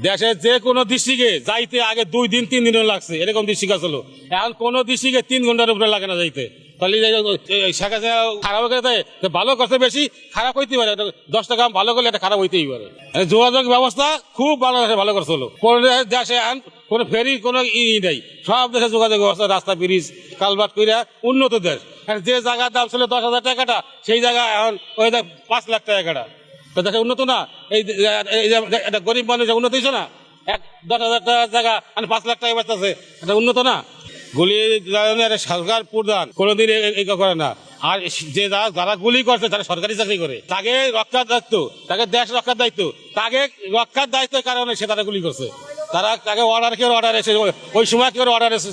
দেশের যে কোনো ডিস্ট্রিক্টে যাইতে আগে 2 দিন 3 দিনও লাগছে, এরকম ডিস্ট্রিক্ট ছিল। এখন কোনো ডিস্ট্রিক্টে 3 ঘন্টার উপরে লাগে না যাইতে। তাহলে শেখ হাসিনা খারাপ হয়ে ভালো করছে বেশি, খারাপ হইতে পারে। 10 টাকা ভালো করলে এটা খারাপ হইতেই পারে। যোগাযোগ ব্যবস্থা খুব ভালো করছিল। কোন দেশে কোনো ফেরি কোনো নেই, সব দেশে যোগাযোগ ব্যবস্থা, রাস্তা ব্রিজ কালভার্ট কইরা উন্নত দেশ। যে জায়গার দাম ছিল 10,000 টাকাটা, সেই জায়গায় এখন ওই 5 লাখ টাকাটা। তো দেশে উন্নত না? এই একটা গরিব মানুষ উন্নত হয়েছে না? 10,000 টাকার জায়গা 5 লাখ টাকা বাঁচতেছে, এটা উন্নত না? গুলি সরকার প্রধান কোনোদিন এই করে না। আর যে যারা গুলি করছে তারা সরকারি চাকরি করে, তাকে রক্ষার দায়িত্ব, তাকে দেশ রক্ষার দায়িত্ব, তাকে রক্ষার দায়িত্বের কারণে সে তারা গুলি করছে। তাকে অর্ডার এসে ওই সময় কি অর্ডার এসে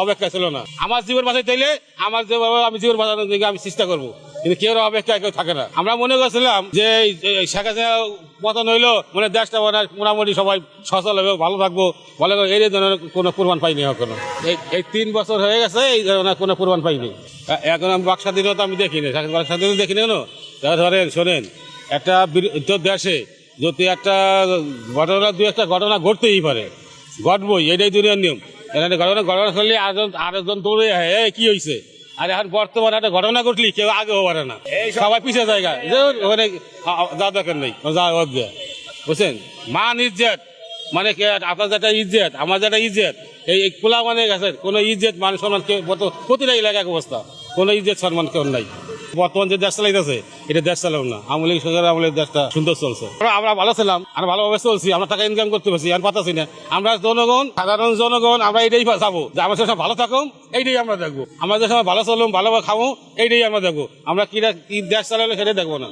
অপেক্ষা ছিল না। আমার জীবন বাঁচাই দিলে আমার যেভাবে আমি জীবন বাঁচানোর দিকে আমি চেষ্টা করবো, কিন্তু কেউ অপেক্ষায় কেউ থাকে না। আমরা মনে করছিলাম যে শেখ হাসিনা পতন হইলো মানে দেশটা মোটামুটি সবাই সচল হবে, ভালো থাকবো, ভালো এই ধরনের কোনো প্রমাণ পাইনি এখনো। এই 3 বছর হয়ে গেছে, এই ধরনের কোনো প্রমাণ পাইনি। এখন আমি বাক স্বাধীনতা আমি দেখিনি, বাক স্বাধীনতা দেখিনি কেন? ধরেন শোনেন, একটা দেশে যদি একটা ঘটনা 2-1টা ঘটনা ঘটতেই পারে, ঘটবই, এটাই দুনিয়ার নিয়ম। ঘটনা করলে আরেকজন দৌড়ে কি হয়েছে। আর এখন বর্তমানে একটা ঘটনা ঘটলি কেউ আগেও পারে না, সবাই পিছিয়ে জায়গা ওখানে যা দরকার নেই, বুঝছেন? মান ইজ্জত মানে আপনার যেটা ইজ্জত, আমার যেটা ইজ্জত, এই খোলা মানে গেছে কোনো ইজ্জত মান সম্মান কেউ প্রতিটা এলাকার অবস্থা, কোনো ইজ্জত সম্মান কেউ নাই। বর্তমান যে দেশ চালাইতেছে এটা দেশ চালাও না, আওয়ামী লীগ সরকার আমলের দেশটা সুন্দর চলছে। আমরা ভালো ছিলাম, আমরা ভালোভাবে চলছি, আমরা টাকা ইনকাম করতে পারছি, আর পাতাছি না। আমরা জনগণ, সাধারণ জনগণ, আমরা এইটাই চাবো যে আমার সব ভালো থাকুন, এইটাই আমরা দেখবো। আমাদের সময় ভালো চলুন, ভালোভাবে খাবো, এইটাই আমরা দেখবো। আমরা কি দেশ চালালে সেটাই দেখবো না।